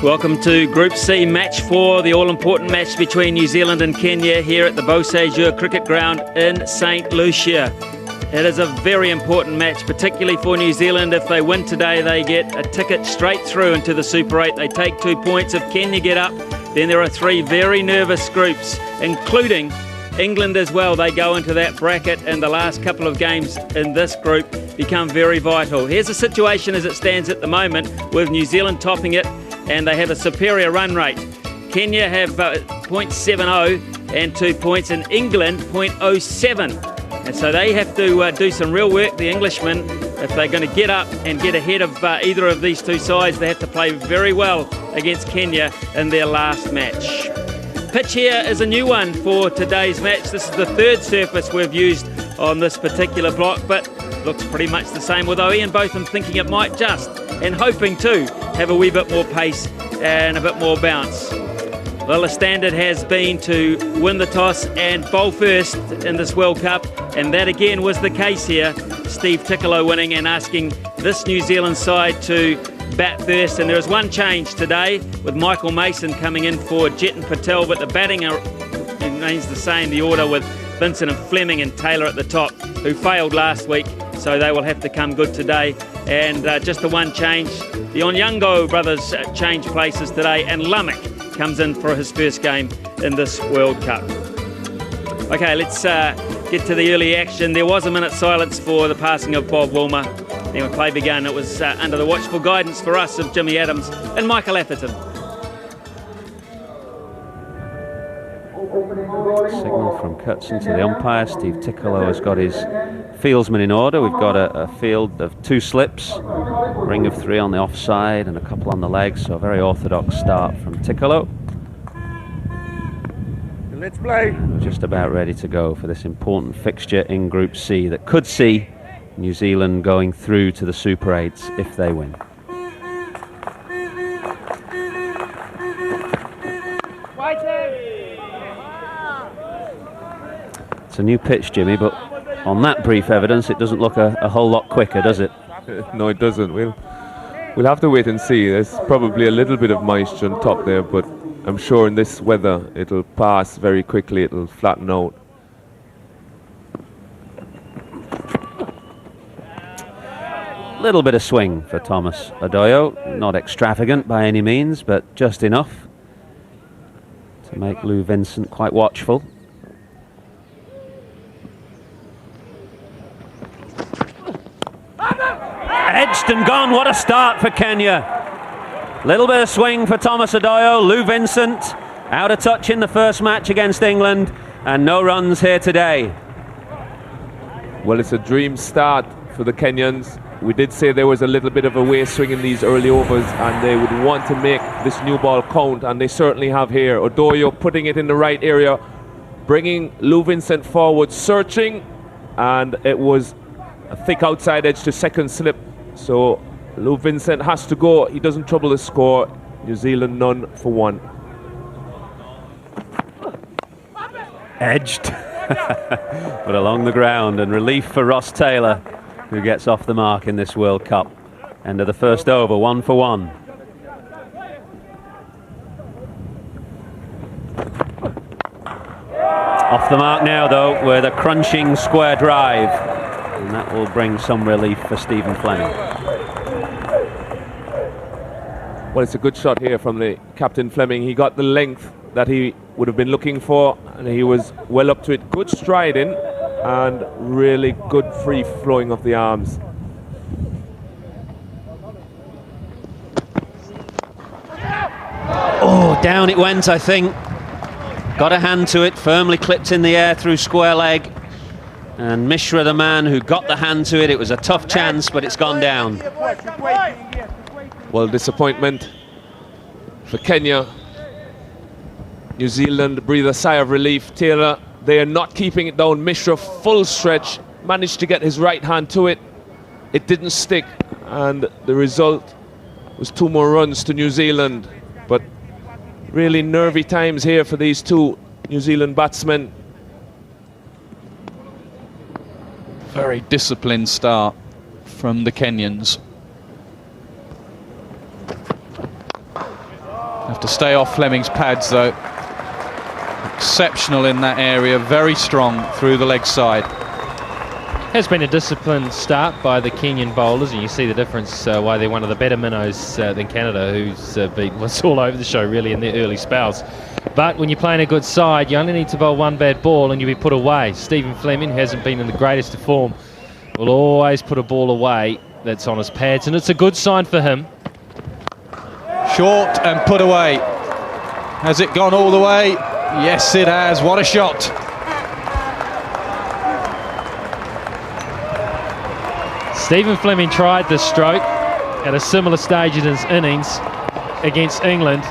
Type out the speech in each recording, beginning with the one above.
Welcome to Group C, match 4, the all-important match between New Zealand and Kenya here at the Beausejour Cricket Ground in St Lucia. It is a very important match, particularly for New Zealand. If they win today, they get a ticket straight through into the Super 8. They take 2 points. If Kenya get up, then there are 3 very nervous groups, including England as well. They go into that bracket, and the last couple of games in this group become very vital. Here's the situation as it stands at the moment, with New Zealand topping it, and they have a superior run rate. Kenya have .70 and 2 points, and England .07. And so they have to do some real work, the Englishmen. If they're going to get up and get ahead of either of these two sides, they have to play very well against Kenya in their last match. Pitch here is a new one for today's match. This is the 3rd surface we've used on this particular block, but looks pretty much the same, although Ian Botham thinking it might just, and hoping to, have a wee bit more pace and a bit more bounce. Well, the standard has been to win the toss and bowl first in this World Cup, and that again was the case here. Steve Tickolo winning and asking this New Zealand side to bat first, and there is one change today with Michael Mason coming in for Jetan Patel, but the batting remains the same, the order with Vincent and Fleming and Taylor at the top, who failed last week, so they will have to come good today. And just the one change, the Onyango brothers change places today, and Lumick comes in for his first game in this World Cup. Okay, let's get to the early action. There was a minute's silence for the passing of Bob Woolmer. And when play began, it was under the watchful guidance for us of Jimmy Adams and Michael Atherton. Signal from Kurtzen to the umpire. Steve Tickolo has got his fieldsmen in order. We've got a field of 2 slips, ring of 3 on the offside and a couple on the legs, so a very orthodox start from Tickolo. Let's play. We're just about ready to go for this important fixture in Group C that could see New Zealand going through to the Super 8s if they win. It's a new pitch, Jimmy, but on that brief evidence it doesn't look a whole lot quicker, does it? No, it doesn't. We'll have to wait and see. There's probably a little bit of moisture on top there, but I'm sure in this weather it'll pass very quickly. It'll flatten out. Little bit of swing for Thomas Adoyo, not extravagant by any means, but just enough to make Lou Vincent quite watchful. Edged and gone, what a start for Kenya. Little bit of swing for Thomas Adoyo. Lou Vincent out of touch in the first match against England, and no runs here today. Well, it's a dream start for the Kenyans. We did say there was a little bit of a way swing in these early overs, and they would want to make this new ball count, and they certainly have here. Adoyo putting it in the right area, bringing Lou Vincent forward, searching, and it was a thick outside edge to second slip. So Lou Vincent has to go. He doesn't trouble the score. New Zealand none for 1. Edged, but along the ground, and relief for Ross Taylor, who gets off the mark in this World Cup. End of the first over, 1 for 1. Off the mark now, though, with a crunching square drive, and that will bring some relief for Stephen Fleming. Well, it's a good shot here from the captain Fleming. He got the length that he would have been looking for, and he was well up to it. Good striding and really good free flowing of the arms. Oh, down it went, I think. Got a hand to it, firmly clipped in the air through square leg. And Mishra, the man who got the hand to it, it was a tough chance, but it's gone down. Well, disappointment for Kenya. New Zealand breathe a sigh of relief. Taylor, they are not keeping it down. Mishra, full stretch, managed to get his right hand to it. It didn't stick, and the result was 2 more runs to New Zealand. But really nervy times here for these 2 New Zealand batsmen. Very disciplined start from the Kenyans. Have to stay off Fleming's pads though. Exceptional in that area, very strong through the leg side. Has been a disciplined start by the Kenyan bowlers, and you see the difference why they're one of the better minnows than Canada, who's beaten us all over the show really in their early spells. But when you're playing a good side, you only need to bowl one bad ball and you'll be put away. Stephen Fleming, who hasn't been in the greatest of form, will always put a ball away that's on his pads, and it's a good sign for him. Short and put away. Has it gone all the way? Yes, it has. What a shot. Stephen Fleming tried this stroke at a similar stage in his innings against England,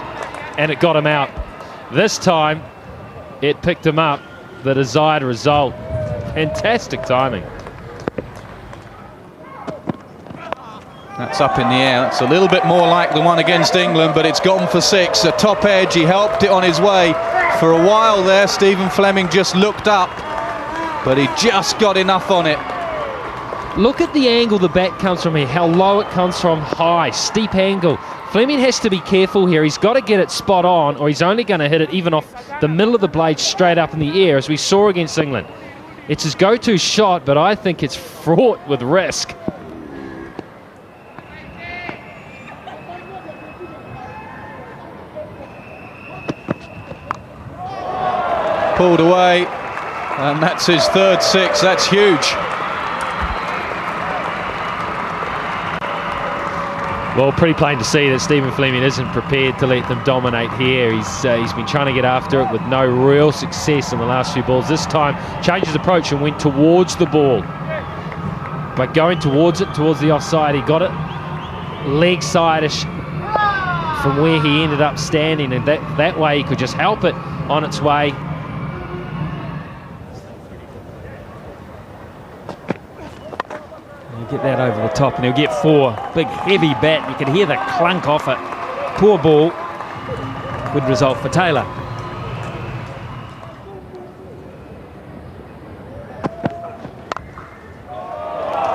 and it got him out. This time, it picked him up, the desired result. Fantastic timing. That's up in the air. That's a little bit more like the one against England, but it's gone for 6. A top edge, he helped it on his way. For a while there, Stephen Fleming just looked up, but he just got enough on it. Look at the angle the bat comes from here, how low it comes from high, steep angle. Fleming has to be careful here. He's got to get it spot on, or he's only going to hit it even off the middle of the blade straight up in the air, as we saw against England. It's his go-to shot, but I think it's fraught with risk. Pulled away, and that's his third 6. That's huge. Well, pretty plain to see that Stephen Fleming isn't prepared to let them dominate here. He's been trying to get after it with no real success in the last few balls. This time, changed his approach and went towards the ball. By going towards it, towards the offside, he got it leg side-ish from where he ended up standing, and that way he could just help it on its way. Get that over the top and he'll get 4. Big heavy bat, you can hear the clunk off it. Poor ball. Good result for Taylor.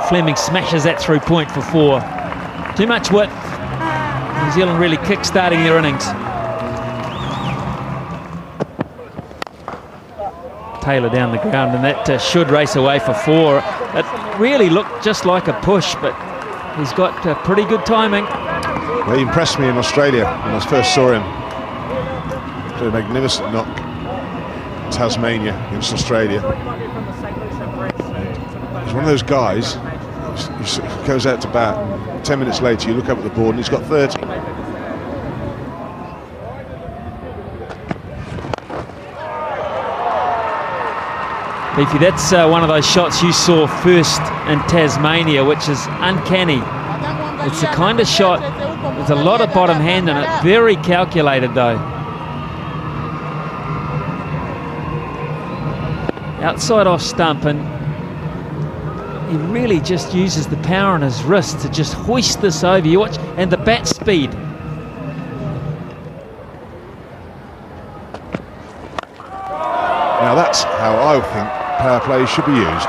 Fleming smashes that through point for 4. Too much width. New Zealand really kick-starting their innings. Taylor down the ground, and that should race away for 4. It really looked just like a push, but he's got pretty good timing. Well, he impressed me in Australia when I first saw him. Played a magnificent knock in Tasmania against Australia. He's one of those guys, he goes out to bat, and 10 minutes later you look up at the board and he's got 30. Beefy, that's one of those shots you saw first in Tasmania, which is uncanny. It's the kind of shot with a lot of bottom hand in it, very calculated though. Outside off stump, and he really just uses the power on his wrist to just hoist this over. You watch, and the bat speed. Now that's how I think power play should be used.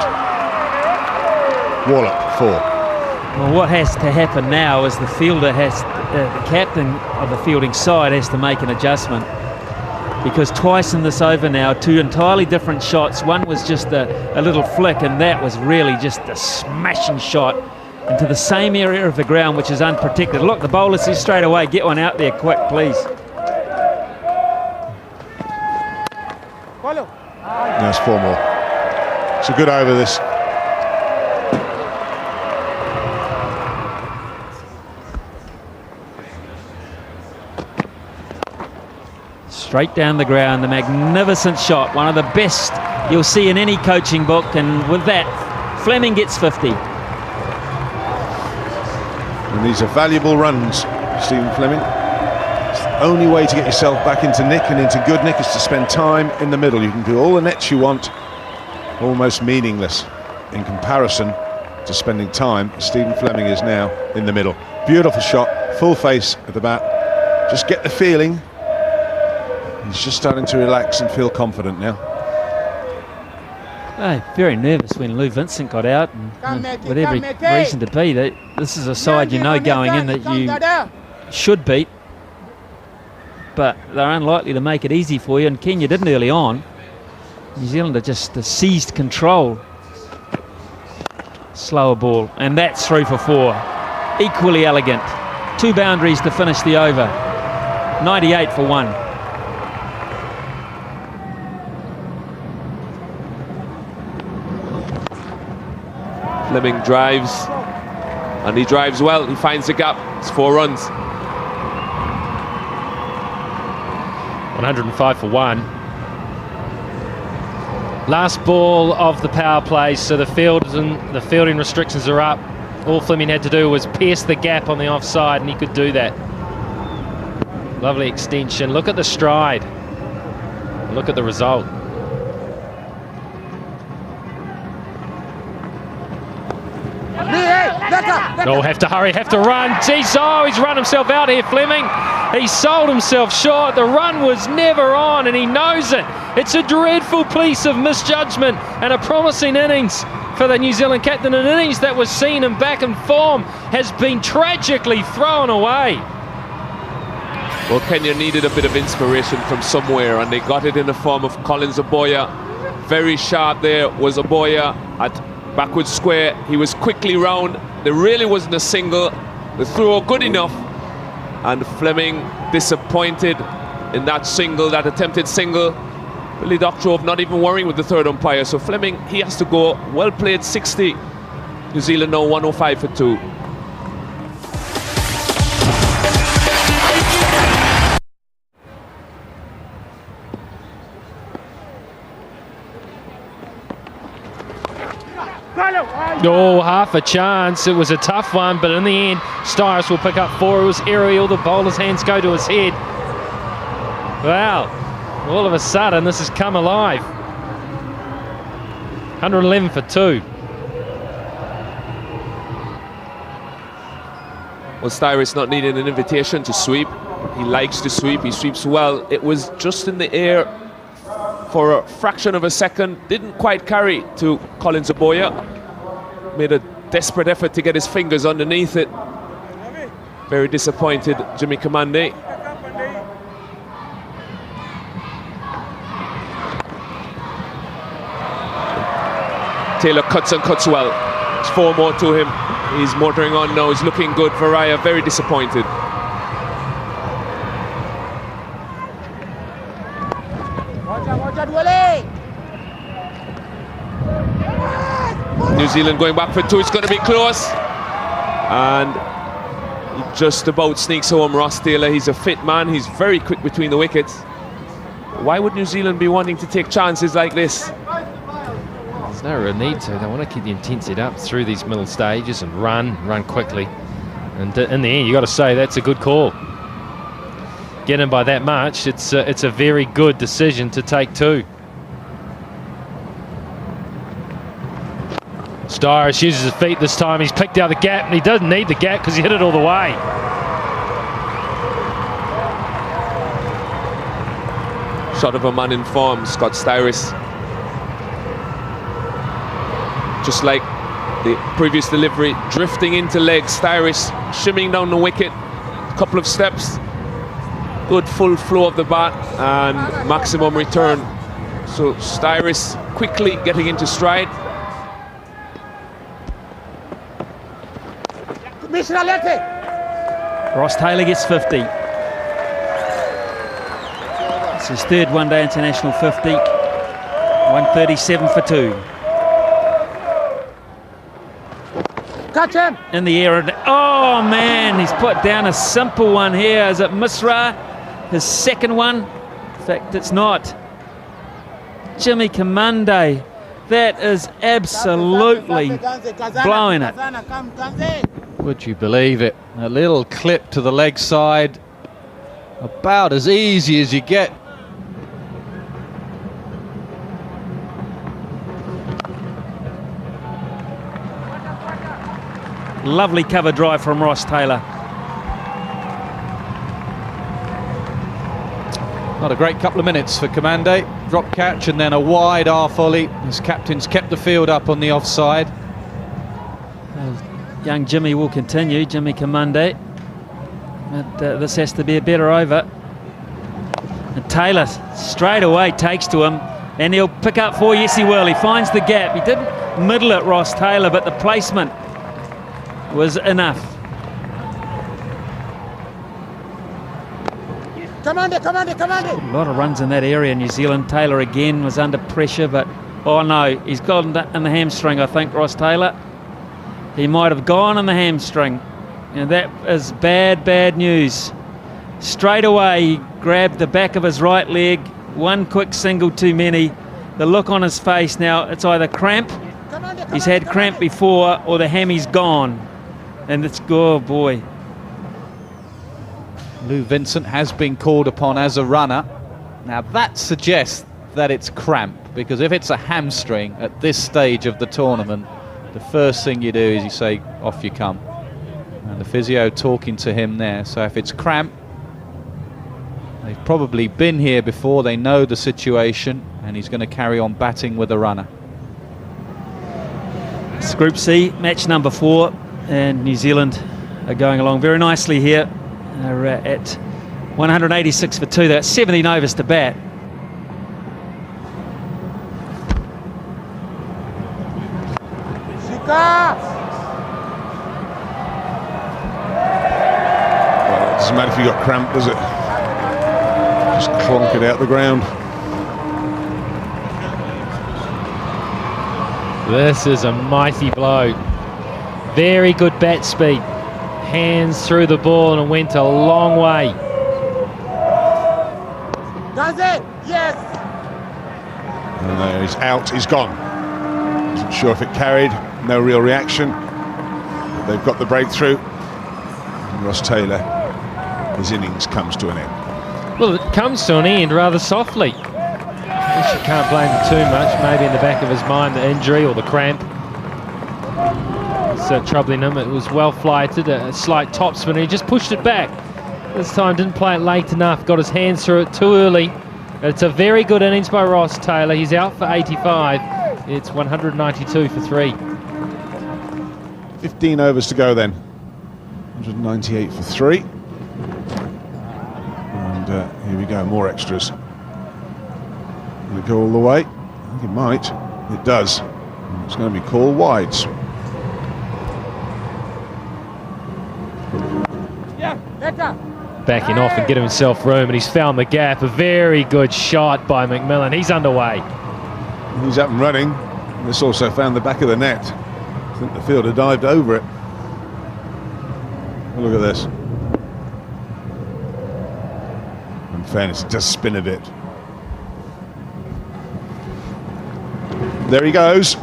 Wallop, 4. Well, what has to happen now is the fielder has, the captain of the fielding side has to make an adjustment, because twice in this over now, 2 entirely different shots. One was just a little flick, and that was really just a smashing shot into the same area of the ground, which is unprotected. Look, the bowler says straight away, get one out there quick, please. That's 4 more. It's a good over, this. Straight down the ground, the magnificent shot, one of the best you'll see in any coaching book, and with that, Fleming gets 50. And these are valuable runs, Stephen Fleming. It's the only way to get yourself back into nick and into good nick is to spend time in the middle. You can do all the nets you want, almost meaningless in comparison to spending time. Stephen Fleming is now in the middle. Beautiful shot, full face at the bat. Just get the feeling. He's just starting to relax and feel confident now. Very nervous when Lou Vincent got out, and with every reason to be. This is a side you know going in that you should beat. but they're unlikely to make it easy for you, and Kenya didn't early on. New Zealand just seized control. Slower ball, and that's 3 for 4. Equally elegant. 2 boundaries to finish the over. 98 for 1. Fleming drives, and he drives well. He finds the gap. It's 4 runs. 105 for 1. Last ball of the power play, so the fielding restrictions are up. All Fleming had to do was pierce the gap on the offside, and he could do that. Lovely extension. Look at the stride. Look at the result. Oh, have to hurry, have to run. Jeez, oh, he's run himself out here, Fleming. He sold himself short. The run was never on, and he knows it. It's a dreadful piece of misjudgment and a promising innings for the New Zealand captain. An innings that was seen him back in form has been tragically thrown away. Well, Kenya needed a bit of inspiration from somewhere, and they got it in the form of Collins Oboya. Very sharp there was Oboya at backward square. He was quickly round. There really wasn't a single. The throw good enough, and Fleming disappointed in that single, that attempted single. Billy Doctrove not even worrying with the third umpire, so Fleming, he has to go. Well played, 60. New Zealand now 105 for 2. Oh, half a chance. It was a tough one, but in the end, Styris will pick up 4. It was aerial. The bowler's hands go to his head. Wow. All of a sudden, this has come alive. 111 for 2. Well, Styris not needing an invitation to sweep. He likes to sweep. He sweeps well. It was just in the air for a fraction of a second. Didn't quite carry to Collins Oboya. Made a desperate effort to get his fingers underneath it. Very disappointed, Jimmy Kamande. Taylor cuts and cuts well. It's 4 more to him. He's motoring on now. He's looking good. Varaya very disappointed. New Zealand going back for 2. It's going to be close, and he just about sneaks home. Ross Taylor, he's a fit man. He's very quick between the wickets. Why would New Zealand be wanting to take chances like this? There's no real need to. They want to keep the intensity up through these middle stages and run quickly. And in the end, you got to say that's a good call. Get in by that much. It's a very good decision to take 2. Styris uses his feet this time. He's picked out the gap, and he doesn't need the gap because he hit it all the way. Shot of a man in form, Scott Styris. Just like the previous delivery, drifting into leg. Styris shimming down the wicket, a couple of steps. Good full flow of the bat and maximum return. So Styris quickly getting into stride. Ross Taylor gets 50. It's his 3rd one-day international 50. 137 for 2. Catch him! In the air. Oh, man, he's put down a simple one here. Is it Misra? His 2nd one? In fact, it's not. Jimmy Kamande. That is absolutely blowing it. Would you believe it? A little clip to the leg side. About as easy as you get. Lovely cover drive from Ross Taylor. Not a great couple of minutes for Kamande. Drop catch and then a wide volley. His captain's kept the field up on the offside. Young Jimmy will continue, Jimmy Kamande. But this has to be a better over. Taylor straight away takes to him, and he'll pick up 4. Yes, he will. He finds the gap. He didn't middle it, Ross Taylor, but the placement was enough. Commander, commander, commander. A lot of runs in that area. New Zealand. Taylor again was under pressure, but oh no, he's gone in the hamstring, I think, Ross Taylor. He might have gone in the hamstring, and that is bad news. Straight away, he grabbed the back of his right leg. One quick single too many. The look on his face now, it's either cramp, he's had cramp before, or the hammy's gone. And it's, oh boy. Lou Vincent has been called upon as a runner. Now that suggests that it's cramp, because if it's a hamstring at this stage of the tournament, the first thing you do is you say, off you come. And the physio talking to him there. So if it's cramp, they've probably been here before, they know the situation, and he's going to carry on batting with the runner. It's Group C, match number 4, and New Zealand are going along very nicely here. They're at 186 for 2. They're at 17 overs to bat. Well, it doesn't matter if you got cramp, does it? Just clonk it out the ground. This is a mighty blow. Very good bat speed. Hands through the ball, and it went a long way. Does it? Yes. And there, he's out, he's gone. Wasn't sure if it carried, no real reaction. But they've got the breakthrough. And Ross Taylor, his innings comes to an end. Well, it comes to an end rather softly. I guess you can't blame him too much. Maybe in the back of his mind, the injury or the cramp. It's troubling him. It was well flighted, a slight topspin. He just pushed it back. This time didn't play it late enough, got his hands through it too early. It's a very good innings by Ross Taylor. He's out for 85. It's 192 for 3. 15 overs to go then. 198 for 3. And here we go, more extras. Will it go all the way? I think it might. It does. And it's going to be called wides. Backing off and getting himself room, and he's found the gap. A very good shot by McMillan. He's underway. He's up and running. This also found the back of the net. I think the fielder dived over it. Look at this. In fairness, it does spin a bit. There he goes,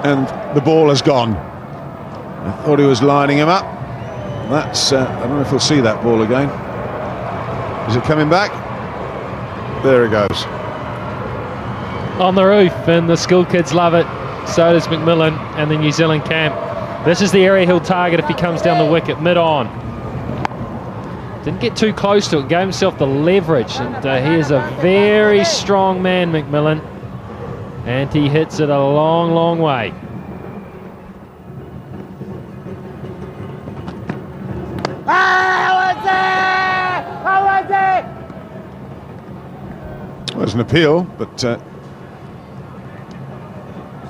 and the ball has gone. I thought he was lining him up. That's, I don't know if we'll see that ball again. Is it coming back? There it goes. On the roof, and the school kids love it. So does McMillan and the New Zealand camp. This is the area he'll target if he comes down the wicket, mid-on. Didn't get too close to it, gave himself the leverage, and he is a very strong man, McMillan. And he hits it a long, long way. Well, there's an appeal, but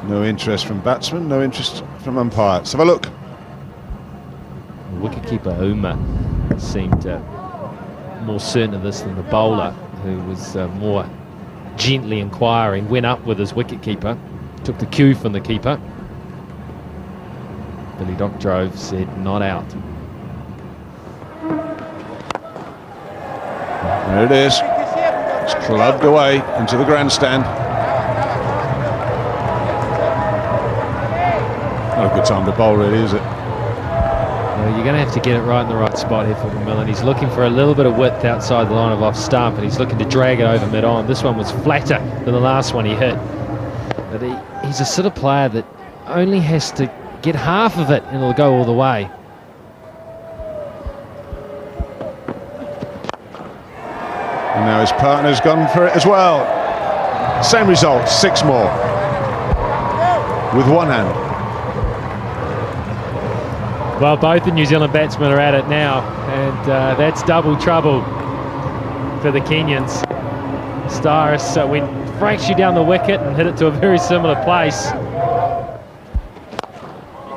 no interest from batsmen, no interest from umpire. Let's have a look. Wicketkeeper Uma seemed more certain of this than the bowler, who was more gently inquiring, went up with his wicketkeeper, took the cue from the keeper. Billy Doctrove said not out. There it is. It's clubbed away into the grandstand. Not a good time to bowl, really, is it? Well, you're going to have to get it right in the right spot here for McMillan. He's looking for a little bit of width outside the line of off stump, and he's looking to drag it over mid-on. This one was flatter than the last one he hit. But he's a sort of player that only has to get half of it and it'll go all the way. And now his partner's gone for it as well. Same result, 6 more. With one hand. Well, both the New Zealand batsmen are at it now, and that's double trouble for the Kenyans. Styris went fractured down the wicket and hit it to a very similar place. And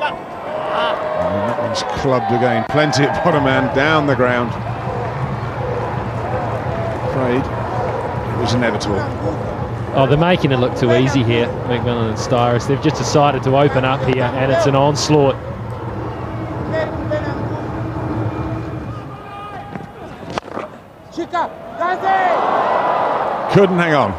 that one's clubbed again. Plenty at bottom man, down the ground. Afraid it was inevitable. Oh, they're making it look too easy here, McMillan and Styris. They've just decided to open up here, and it's an onslaught. Couldn't hang on.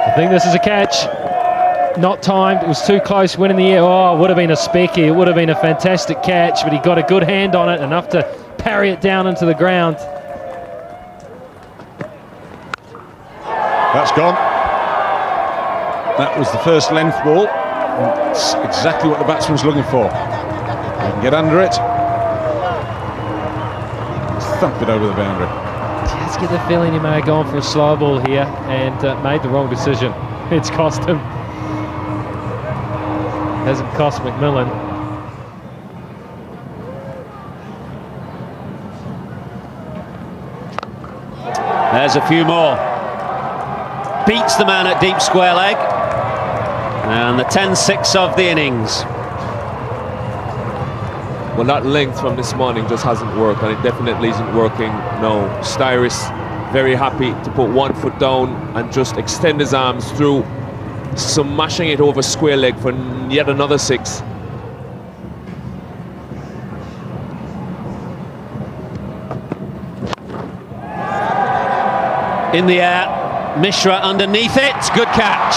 I think this is a catch. Not timed, it was too close, went in the air. Oh, it would have been a specky, it would have been a fantastic catch, but he got a good hand on it, enough to parry it down into the ground. That's gone. That was the first length ball. It's exactly what the batsman's looking for. He can get under it. Thump it over the boundary. Just get the feeling he may have gone for a slow ball here and made the wrong decision. It's cost him. Hasn't cost McMillan. There's a few more. Beats the man at deep square leg. And the 10-6 of the innings. Well, that length from this morning just hasn't worked, and it definitely isn't working now. Styris very happy to put 1 foot down and just extend his arms through, smashing it over square leg for yet another 6. In the air, Mishra underneath it, good catch.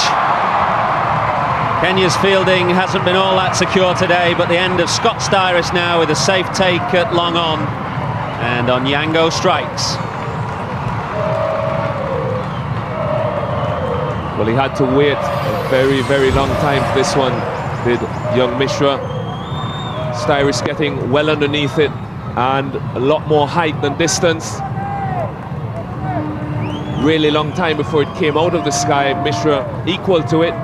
Kenya's fielding hasn't been all that secure today, but the end of Scott Styris now with a safe take at long on, and Onyango strikes. Well, he had to wait a very, very long time for this one, did young Mishra. Styris getting well underneath it and a lot more height than distance. Really long time before it came out of the sky. Mishra equal to it.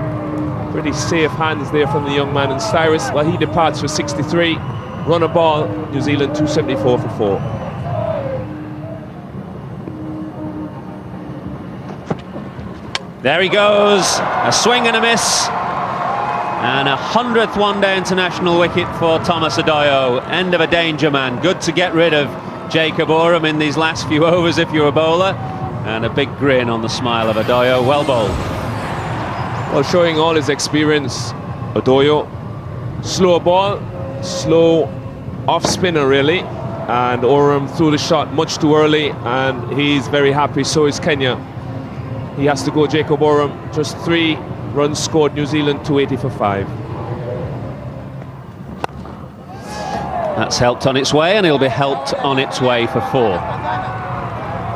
Pretty safe hands there from the young man. And Styris, well, he departs for 63. Run a ball, New Zealand 274 for 4. There he goes, a swing and a miss. And a 100th one-day international wicket for Thomas Adoyo. End of a danger man. Good to get rid of Jacob Oram in these last few overs if you're a bowler. And a big grin on the smile of Adoyo. Well bowled. Well, showing all his experience, Adoyo. Slow ball, slow off spinner really. And Oram threw the shot much too early, and he's very happy. So is Kenya. He has to go Jacob Oram. Just 3 runs scored, New Zealand 280 for 5. That's helped on its way, and he'll be helped on its way for 4.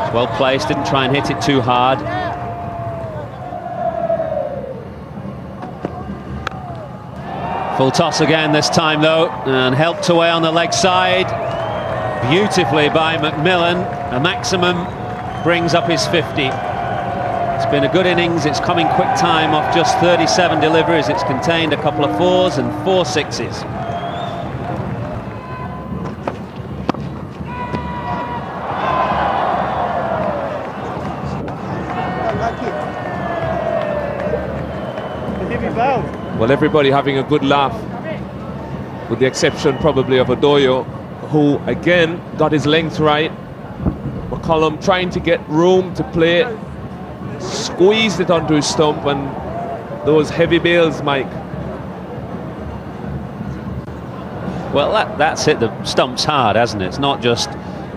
It's well placed, didn't try and hit it too hard. Full toss again this time though, and helped away on the leg side. Beautifully by McMillan. A maximum brings up his 50. It's been a good innings, it's coming quick time off just 37 deliveries. It's contained a couple of 4s and 4 6s. Well, everybody having a good laugh, with the exception probably of Adoyo, who again got his length right. McCullum trying to get room to play, squeezed it onto his stump, and those heavy bails, Mike. Well, that's hit the stumps hard, hasn't it? It's not just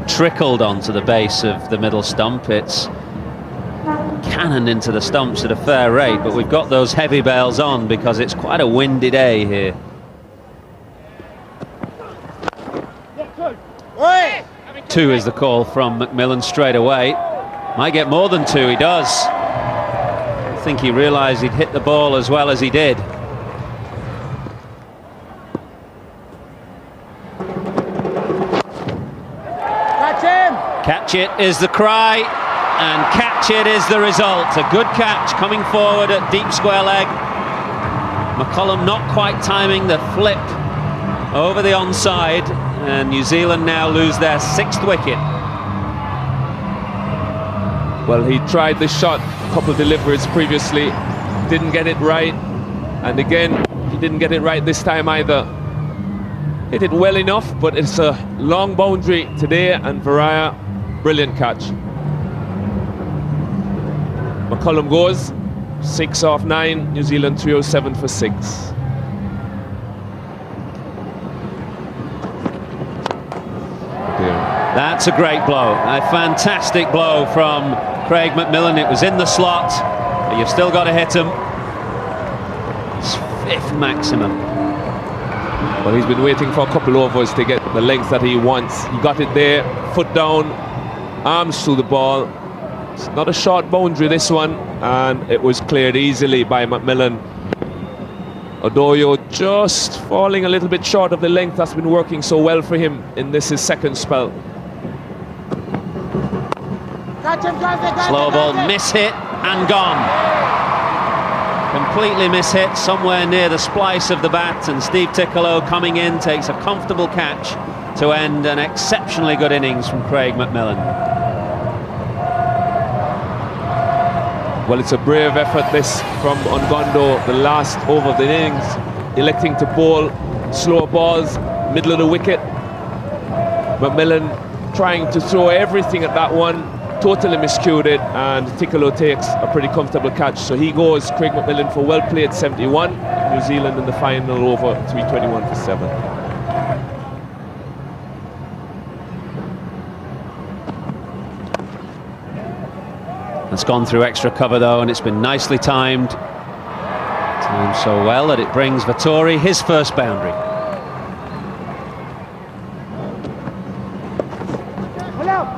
trickled onto the base of the middle stump, it's cannoned into the stumps at a fair rate, but we've got those heavy bails on because it's quite a windy day here. Two is the call from McMillan straight away. Might get more than 2, he does. I think he realised he'd hit the ball as well as he did. Catch him! Catch it is the cry, and catch it is the result. A good catch coming forward at deep square leg. McCullum not quite timing the flip over the onside, and New Zealand now lose their 6th wicket. Well, he tried the shot a couple of deliveries previously, didn't get it right, and again he didn't get it right this time either. Hit it well enough, but it's a long boundary today, and Varaya, brilliant catch. McCullum goes 6 off 9, New Zealand 307 for 6. That's a great blow, a fantastic blow from Craig McMillan. It was in the slot, but you've still got to hit him. It's 5th maximum. Well, he's been waiting for a couple overs to get the length that he wants. He got it there, foot down, arms through the ball. It's not a short boundary, this one, and it was cleared easily by McMillan. Odoyo just falling a little bit short of the length that's been working so well for him in this his 2nd spell. Slow ball, miss-hit and gone. Completely miss-hit somewhere near the splice of the bat, and Steve Ticcolo coming in takes a comfortable catch to end an exceptionally good innings from Craig McMillan. Well, it's a brave effort this from Ongondo, the last over of the innings, electing to bowl slow balls, middle of the wicket. McMillan trying to throw everything at that one, totally miscued it, and Ticcolo takes a pretty comfortable catch. So he goes, Craig McMillan, for well played 71. New Zealand in the final over 321 for 7. It's gone through extra cover though, and it's been nicely timed. Timed so well that it brings Vettori his first boundary.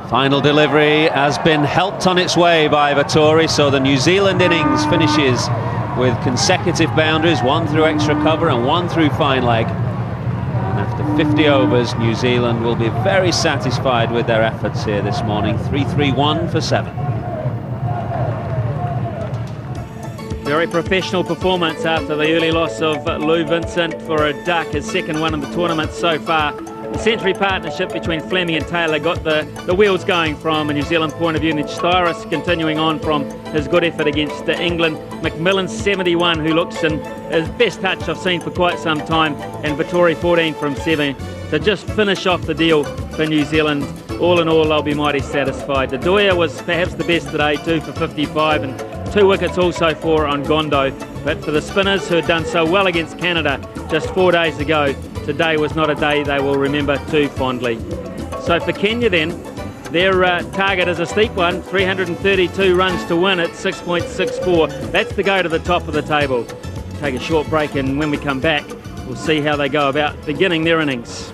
Final delivery has been helped on its way by Vettori, so the New Zealand innings finishes with consecutive boundaries, 1 through extra cover and 1 through fine leg. And after 50 overs, New Zealand will be very satisfied with their efforts here this morning. 331 for 7. Very professional performance after the early loss of Lou Vincent for a duck, his 2nd one in the tournament so far. The century partnership between Fleming and Taylor got the wheels going from a New Zealand point of view, and then Styris continuing on from his good effort against England. McMillan's 71, who looks in his best touch I've seen for quite some time, and Vettori 14 from 7 to just finish off the deal for New Zealand. All in all, they'll be mighty satisfied. Dodoya was perhaps the best today, 2 for 55, and 2 wickets also for Ongondo. But for the spinners who had done so well against Canada just 4 days ago, today was not a day they will remember too fondly. So for Kenya then, their target is a steep one, 332 runs to win at 6.64. That's to go to the top of the table. Take a short break, and when we come back, we'll see how they go about beginning their innings.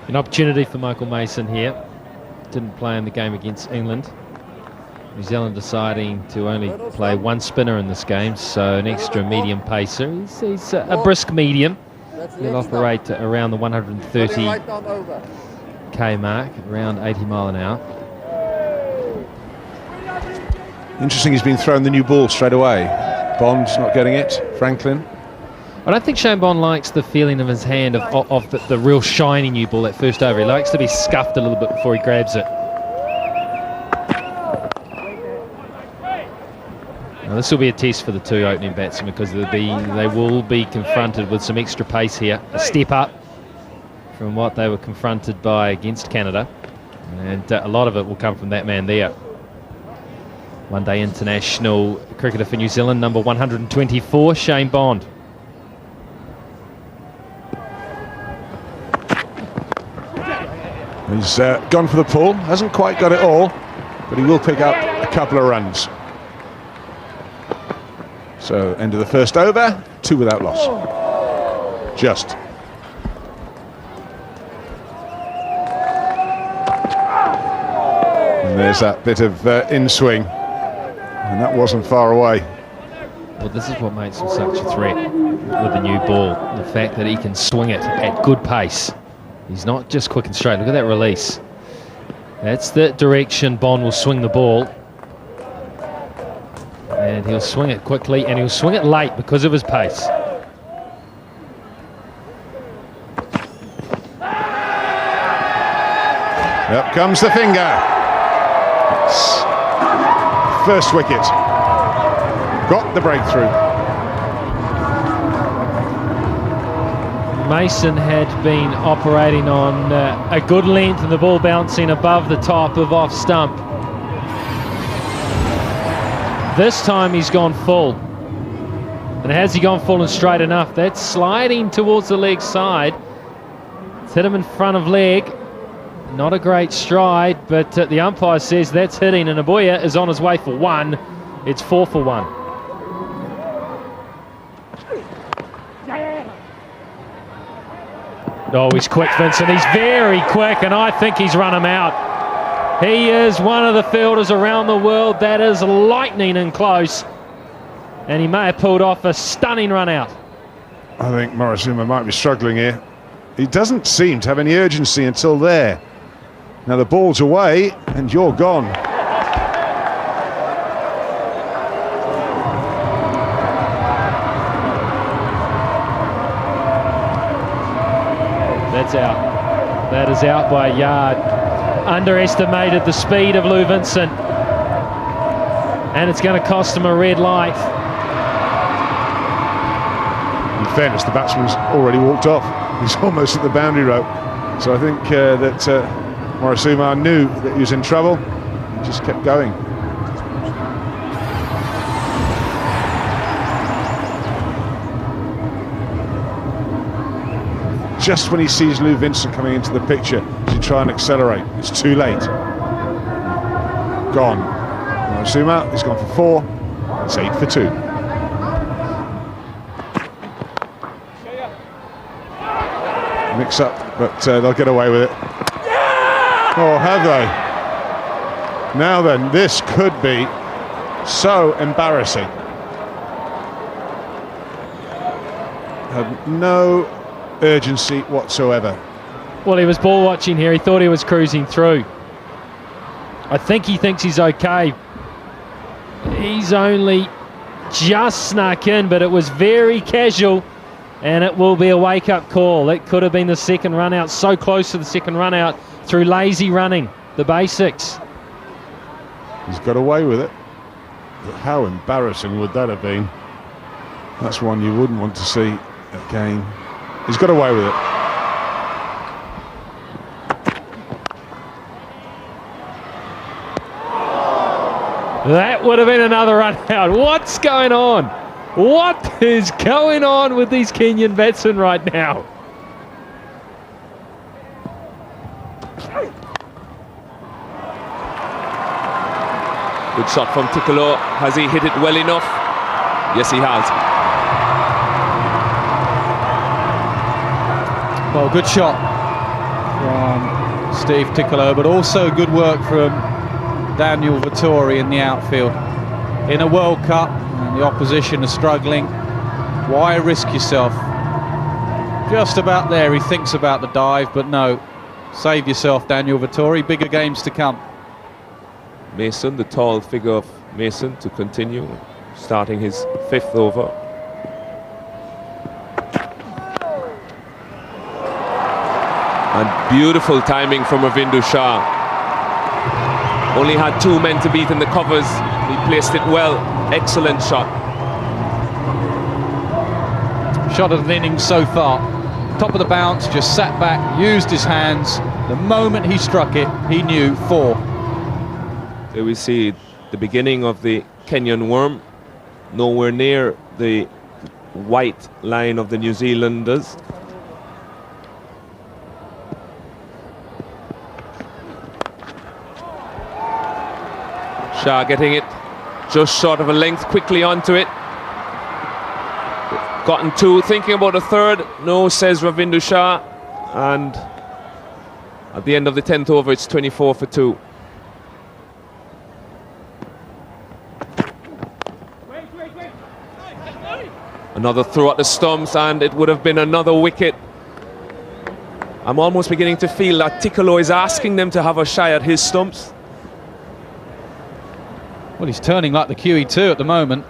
An opportunity for Michael Mason here. Didn't play in the game against England. New Zealand deciding to only play 1 spinner in this game, so an extra medium pacer. He's a brisk medium. He'll operate around the 130k mark, around 80 mile an hour. Interesting, he's been thrown the new ball straight away. Bond's not getting it. Franklin. I don't think Shane Bond likes the feeling of his hand of the real shiny new ball that first over. He likes to be scuffed a little bit before he grabs it. Now, this will be a test for the 2 opening batsmen, because they will be confronted with some extra pace here. A step up from what they were confronted by against Canada, and a lot of it will come from that man there. One-day international cricketer for New Zealand, number 124, Shane Bond. He's gone for the pull, hasn't quite got it all, but he will pick up a couple of runs. So, end of the first over, 2 without loss. Just. And there's that bit of in-swing, and that wasn't far away. Well, this is what makes him such a threat with the new ball. The fact that he can swing it at good pace. He's not just quick and straight. Look at that release. That's the direction Bond will swing the ball. And he'll swing it quickly, and he'll swing it late because of his pace. Up comes the finger. It's first wicket. Got the breakthrough. Mason had been operating on a good length and the ball bouncing above the top of off stump. This time he's gone full. And has he gone full and straight enough? That's sliding towards the leg side. It's hit him in front of leg. Not a great stride, but the umpire says that's hitting, and Abuya is on his way for one. It's 4 for 1. Oh, he's quick, Vincent. He's very quick, and I think he's run him out. He is one of the fielders around the world that is lightning and close, and he may have pulled off a stunning run out. I think Morrisuma might be struggling here. He doesn't seem to have any urgency until there. Now the ball's away, and you're gone. That's out. That is out by a yard. Underestimated the speed of Lou Vincent, and it's going to cost him a red light. In fairness, the batsman's already walked off. He's almost at the boundary rope. So I think that Morrisuma knew that he was in trouble. He just kept going. Just when he sees Lou Vincent coming into the picture to try and accelerate, it's too late. Gone. Morrisuma, he's gone for 4. It's 8 for 2. Mix up, but they'll get away with it. Oh, have they? Now then, this could be so embarrassing. Had no urgency whatsoever. Well, he was ball watching here. He thought he was cruising through. I think he thinks he's okay. He's only just snuck in, but it was very casual, and it will be a wake-up call. It could have been the second run out, so close to the second run out through lazy running, the basics. He's got away with it. But how embarrassing would that have been? That's one you wouldn't want to see again. He's got away with it. That would have been another run out. What's going on? What is going on with these Kenyan batsmen right now? Good shot from Tikolo. Has he hit it well enough? Yes, he has. Well, good shot from Steve Tikolo, but also good work from Daniel Vettori in the outfield. In a World Cup, and the opposition are struggling, why risk yourself? Just about there, he thinks about the dive, but no. Save yourself, Daniel Vettori. Bigger games to come. Mason, the tall figure of Mason, to continue, starting his 5th over. And beautiful timing from Ravindu Shah. Only had 2 men to beat in the covers. He placed it well. Excellent shot. Shot of the innings so far. Top of the bounce, just sat back, used his hands. The moment he struck it, he knew 4. There we see the beginning of the Kenyan worm. Nowhere near the white line of the New Zealanders. Shah getting it just short of a length, quickly onto it. Gotten 2, thinking about a 3rd. No, says Ravindu Shah. And at the end of the 10th over, it's 24 for 2. Another throw at the stumps, and it would have been another wicket. I'm almost beginning to feel that Tikolo is asking them to have a shy at his stumps. Well, he's turning like the QE2 at the moment.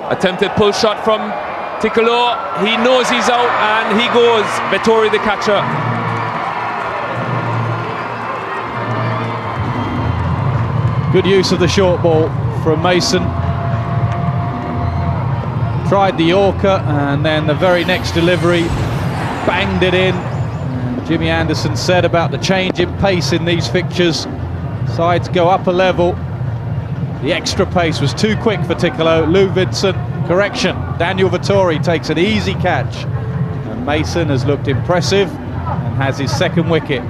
Attempted pull shot from Tikolo. He knows he's out and he goes. Vettori the catcher. Good use of the short ball from Mason. Tried the Yorker and then the very next delivery banged it in. And Jimmy Anderson said about the change in pace in these fixtures. Sides go up a level. The extra pace was too quick for Tikolo. Lou Vincent, correction. Daniel Vettori takes an easy catch. And Mason has looked impressive and has his second wicket.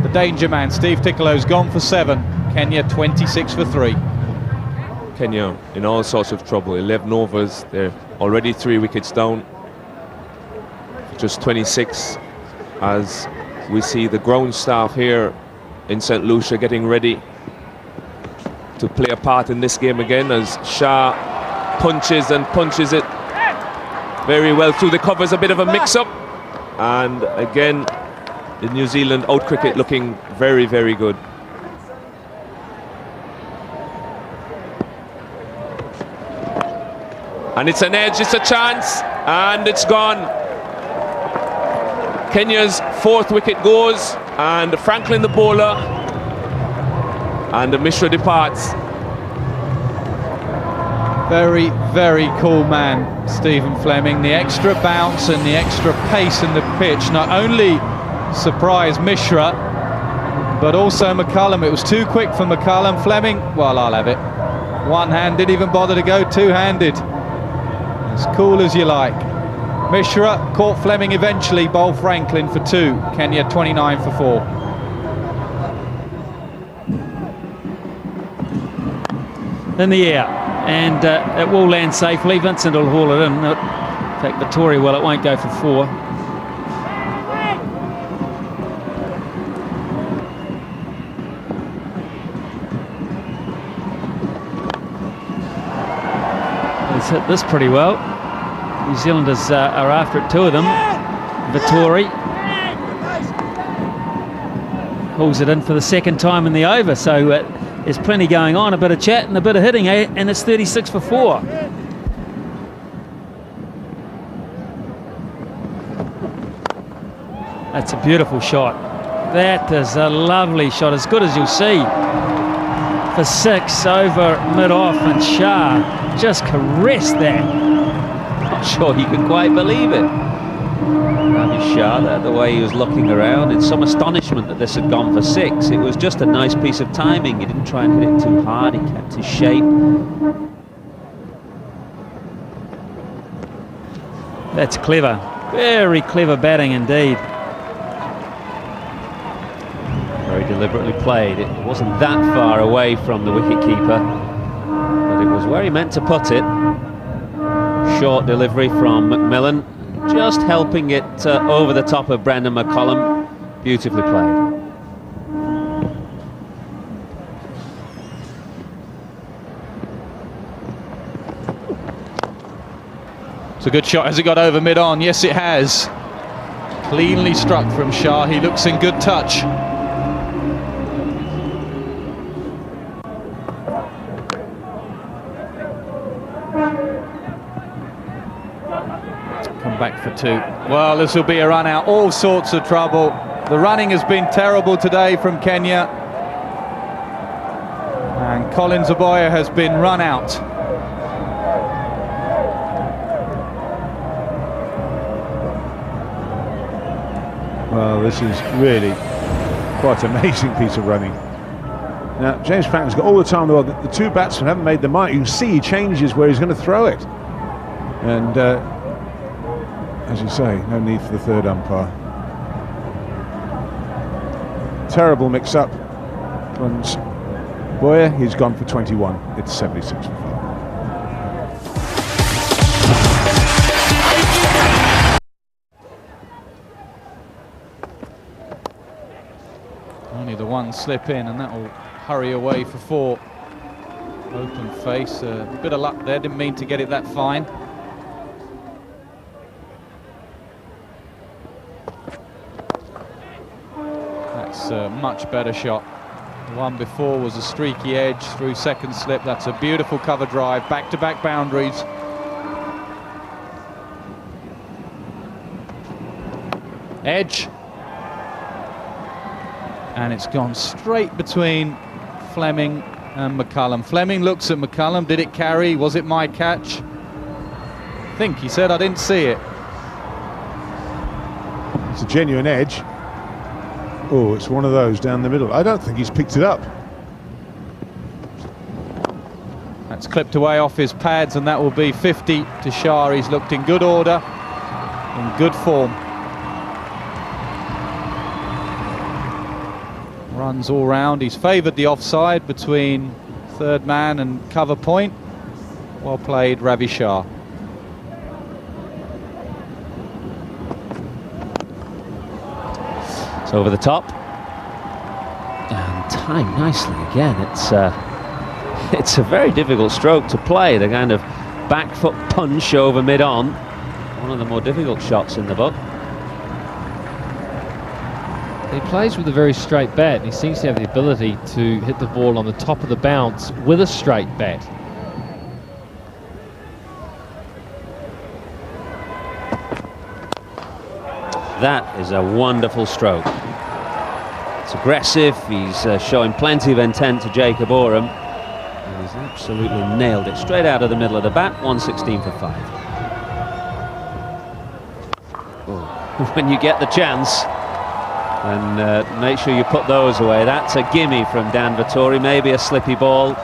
The danger man, Steve Tikolo's gone for 7. Kenya 26 for 3. Kenya in all sorts of trouble. 11 overs. They're already 3 wickets down. Just 26 as we see the ground staff here in St. Lucia getting ready to play a part in this game again, as Shah punches and punches it very well through the covers. A bit of a mix-up, and again the New Zealand out cricket looking very, very good. And it's an edge, it's a chance, and it's gone. Kenya's 4th wicket goes, and Franklin the bowler, and Mishra departs. Very, very cool man, Stephen Fleming. The extra bounce and the extra pace in the pitch not only surprised Mishra, but also McCullum. It was too quick for McCullum. Fleming, well, I'll have it. One hand, didn't even bother to go two-handed. As cool as you like. Mishra caught Fleming eventually, bowled Franklin for 2. Kenya 29 for 4. In the air, and it will land safely. Vincent will haul it in. In fact, Vettori will. It won't go for 4. He's hit this pretty well. New Zealanders are after it, 2 of them. Vettori hauls it in for the 2nd time in the over, so there's plenty going on, a bit of chat and a bit of hitting, and it's 36 for 4. That's a beautiful shot. That is a lovely shot, as good as you'll see. For 6 over mid-off, and Shah just caressed that. Not sure he could quite believe it. Ravi Shah, the way he was looking around in some astonishment that this had gone for 6. It was just a nice piece of timing. He didn't try and hit it too hard. He kept his shape. That's clever. Very clever batting indeed. Very deliberately played. It wasn't that far away from the wicketkeeper, but it was where he meant to put it. Short delivery from McMillan, just helping it over the top of Brandon McCullum. Beautifully played. It's a good shot. Has it got over mid-on? Yes, it has. Cleanly struck from Shah. He looks in good touch. Come back for 2. Well, this will be a run out. All sorts of trouble. The running has been terrible today from Kenya. And Colin Zaboya has been run out. Well, this is really quite an amazing piece of running. Now, James Franklin's got all the time in the world. The 2 batsmen haven't made the mark. You can see he changes where he's going to throw it. And as you say, no need for the 3rd umpire. Terrible mix-up. Runs Boyer, he's gone for 21. It's 76 for 5. Only the 1 slip in, and that will hurry away for 4. Open face, a bit of luck there, didn't mean to get it that fine. a much better shot. The one before was a streaky edge through second slip. That's a beautiful cover drive, back-to-back boundaries. Edge. And it's gone straight between Fleming and McCullum. Fleming looks at McCullum. Did it carry? Was it my catch? I think he said, I didn't see it. It's a genuine edge. Oh, it's one of those down the middle. I don't think he's picked it up. That's clipped away off his pads, and that will be 50 to Shah. He's looked in good order, in good form. Runs all round. He's favoured the offside between third man and cover point. Well played, Ravi Shah. It's over the top. And timed nicely again. It's a very difficult stroke to play, the kind of back foot punch over mid-on. One of the more difficult shots in the book. He plays with a very straight bat, and he seems to have the ability to hit the ball on the top of the bounce with a straight bat. That is a wonderful stroke. It's aggressive, he's showing plenty of intent to Jacob Oram. And he's absolutely nailed it straight out of the middle of the bat, 116 for 5. Oh. When you get the chance, and make sure you put those away. That's a gimme from Dan Vettori, maybe a slippy ball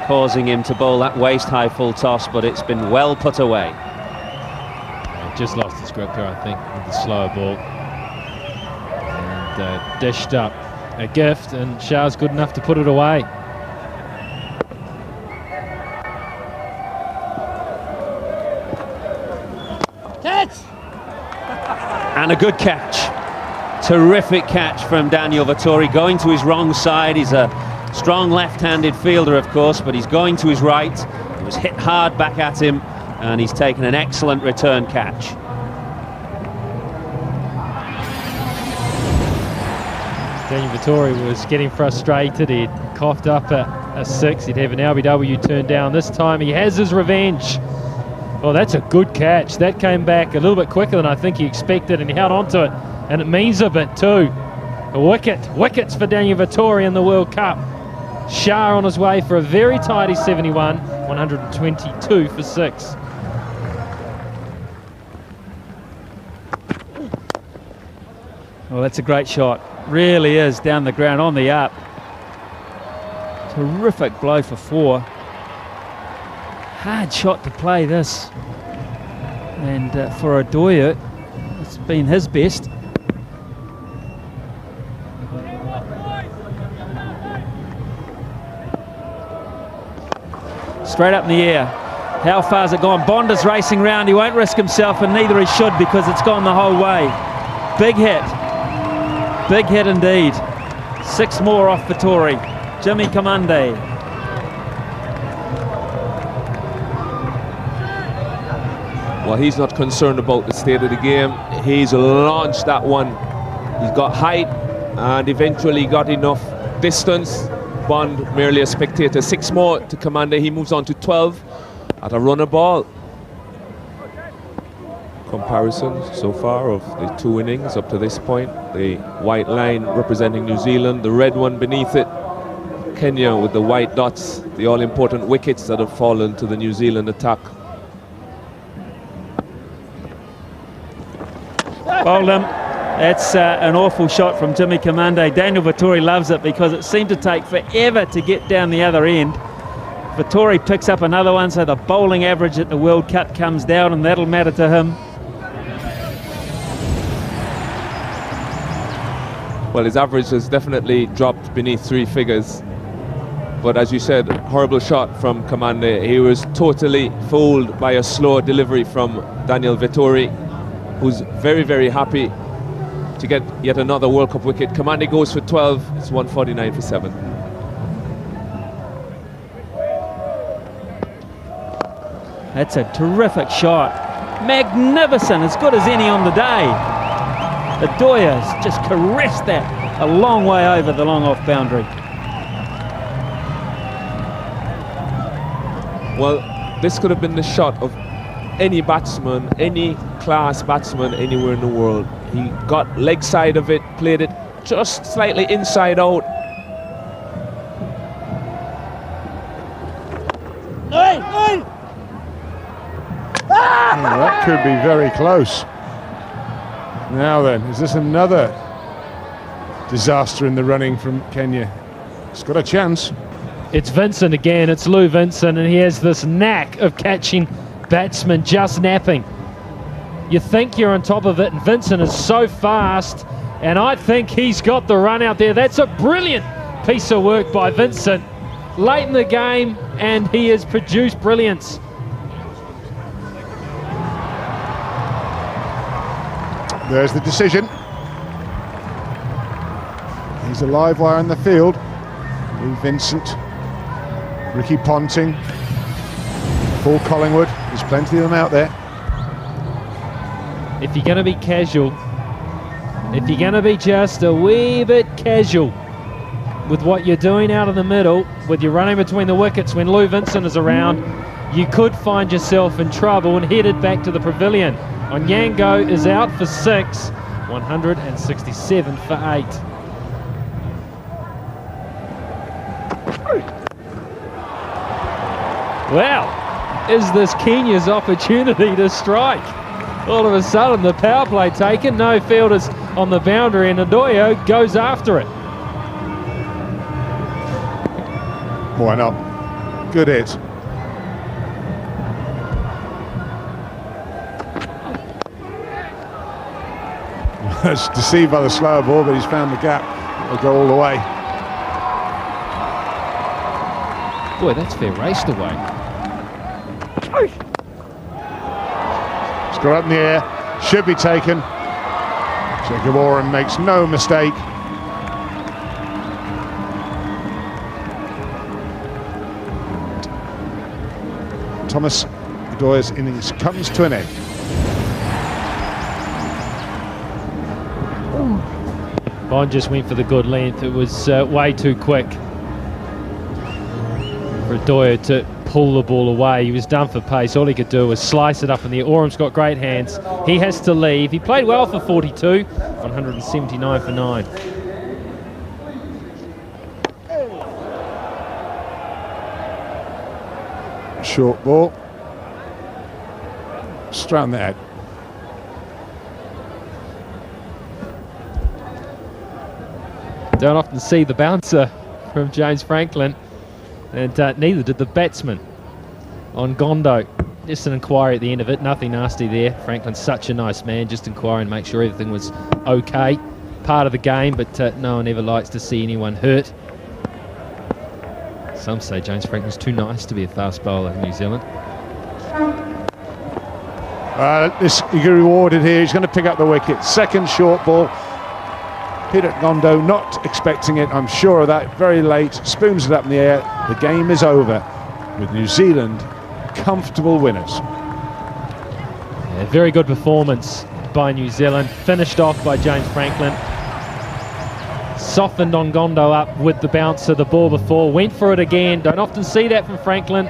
causing him to bowl that waist-high full toss, but it's been well put away. Just lost his grip here, I think, with the slower ball. And dished up a gift, and Shah's good enough to put it away. Catch! And a good catch. Terrific catch from Daniel Vettori, going to his wrong side. He's a strong left-handed fielder, of course, but he's going to his right. He was hit hard back at him, and he's taken an excellent return catch. Daniel Vettori was getting frustrated. He'd coughed up a 6. He'd have an LBW turned down. This time he has his revenge. Oh, that's a good catch. That came back a little bit quicker than I think he expected, and he held on to it. And it means a bit too. A wickets for Daniel Vettori in the World Cup. Shah on his way for a very tidy 71, 122 for 6. Well, that's a great shot. Really is, down the ground, on the up. Terrific blow for 4. Hard shot to play this. And for Odoya, it's been his best. Straight up in the air. How far's it gone? Bonder's racing round. He won't risk himself, and neither he should, because it's gone the whole way. Big hit. Big hit indeed. 6 more off Vettori. Jimmy Kamande. Well, he's not concerned about the state of the game. He's launched that one. He's got height and eventually got enough distance. Bond merely a spectator. 6 more to Kamande. He moves on to 12 at a runner ball. Comparisons so far of the 2 innings up to this point. The white line representing New Zealand, the red one beneath it, Kenya, with the white dots, the all-important wickets that have fallen to the New Zealand attack. Bowled him. That's an awful shot from Jimmy Kamande. Daniel Vettori loves it because it seemed to take forever to get down the other end. Vettori picks up another one, so the bowling average at the World Cup comes down, and that'll matter to him. Well, his average has definitely dropped beneath 3 figures. But as you said, horrible shot from Kamande. He was totally fooled by a slow delivery from Daniel Vettori, who's very, very happy to get yet another World Cup wicket. Kamande goes for 12. It's 149 for 7. That's a terrific shot. Magnificent, as good as any on the day. Odoya's just caressed that a long way over the long off boundary. Well, this could have been the shot of any batsman, any class batsman anywhere in the world. He got leg side of it, played it just slightly inside out. Oh, that could be very close. Now then, is this another disaster in the running from Kenya? It's got a chance. It's Vincent again, it's Lou Vincent, and he has this knack of catching batsmen just napping. You think you're on top of it, and Vincent is so fast, and I think he's got the run out there. That's a brilliant piece of work by Vincent late in the game, and he has produced brilliance. There's the decision. He's a live wire in the field. Lou Vincent, Ricky Ponting, Paul Collingwood. There's plenty of them out there. If you're going to be casual, if you're going to be just a wee bit casual with what you're doing out in the middle, with your running between the wickets when Lou Vincent is around, you could find yourself in trouble and headed back to the pavilion. Onyango is out for 6, 167 for 8. Well, is this Kenya's opportunity to strike? All of a sudden the power play taken, no fielders on the boundary, and Adoyo goes after it. Why not? Good hit. That's deceived by the slower ball, but he's found the gap. It'll go all the way. Boy, that's fair raced away. It's got up in the air, should be taken. Jacob Oram makes no mistake. Thomas Adoyo's innings comes to an end. Bond just went for the good length. It was way too quick for Adoyo to pull the ball away. He was done for pace. All he could do was slice it up in the air. Oram's got great hands. He has to leave. He played well for 42, 179 for 9. Short ball. Straight on the head. Don't often see the bouncer from James Franklin, and neither did the batsman on Gondo. Just an inquiry at the end of it, nothing nasty there. Franklin's such a nice man, just inquiring to make sure everything was okay. Part of the game, but no one ever likes to see anyone hurt. Some say James Franklin's too nice to be a fast bowler in New Zealand. This you get rewarded here. He's going to pick up the wicket. Second short ball. Peter Gondo not expecting it, I'm sure of that. Very late, spoons it up in the air. The game is over with New Zealand comfortable winners. Yeah, very good performance by New Zealand. Finished off by James Franklin. Softened on Gondo up with the bouncer the ball before. Went for it again. Don't often see that from Franklin.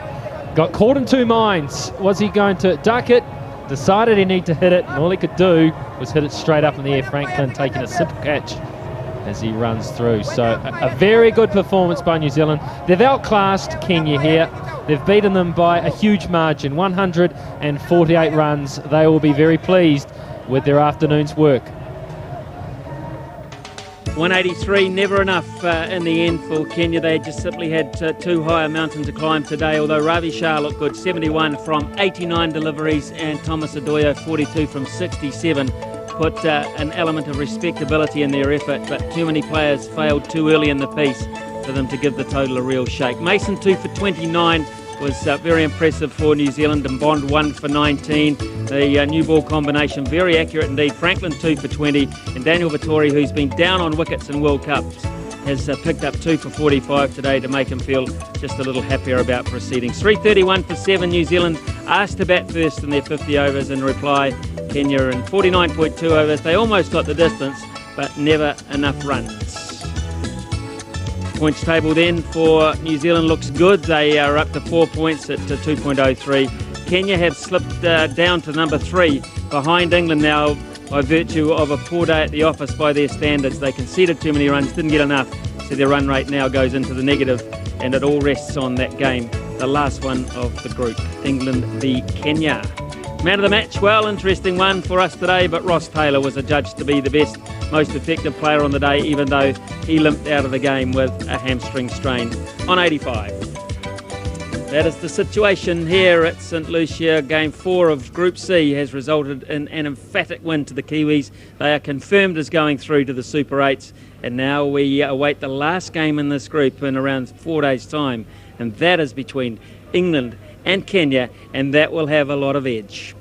Got caught in two minds. Was he going to duck it? Decided he needed to hit it, and all he could do was hit it straight up in the air. Franklin taking a simple catch as he runs through. So a very good performance by New Zealand. They've outclassed Kenya here. They've beaten them by a huge margin, 148 runs. They will be very pleased with their afternoon's work. 183, never enough in the end for Kenya. They just simply had too high a mountain to climb today, although Ravi Shah looked good, 71 from 89 deliveries, and Thomas Adoyo 42 from 67. Put an element of respectability in their effort, but too many players failed too early in the piece for them to give the total a real shake. Mason 2 for 29 was very impressive for New Zealand, and Bond 1 for 19. The new ball combination very accurate indeed. Franklin 2 for 20, and Daniel Vettori, who's been down on wickets in World Cups, has picked up 2 for 45 today to make him feel just a little happier about proceedings. 331 for 7. New Zealand asked to bat first in their 50 overs. In reply, Kenya in 49.2 overs. They almost got the distance, but never enough runs. Points table then for New Zealand looks good. They are up to 4 points at 2.03. Kenya have slipped down to number 3 behind England now by virtue of a poor day at the office by their standards. They conceded too many runs, didn't get enough, so their run rate now goes into the negative, and it all rests on that game, the last one of the group, England v Kenya. Man of the match, well, interesting one for us today, but Ross Taylor was adjudged to be the best, most effective player on the day, even though he limped out of the game with a hamstring strain on 85. That is the situation here at St Lucia. Game 4 of Group C has resulted in an emphatic win to the Kiwis. They are confirmed as going through to the Super 8s, and now we await the last game in this group in around 4 days' time, and that is between England and Kenya, and that will have a lot of edge.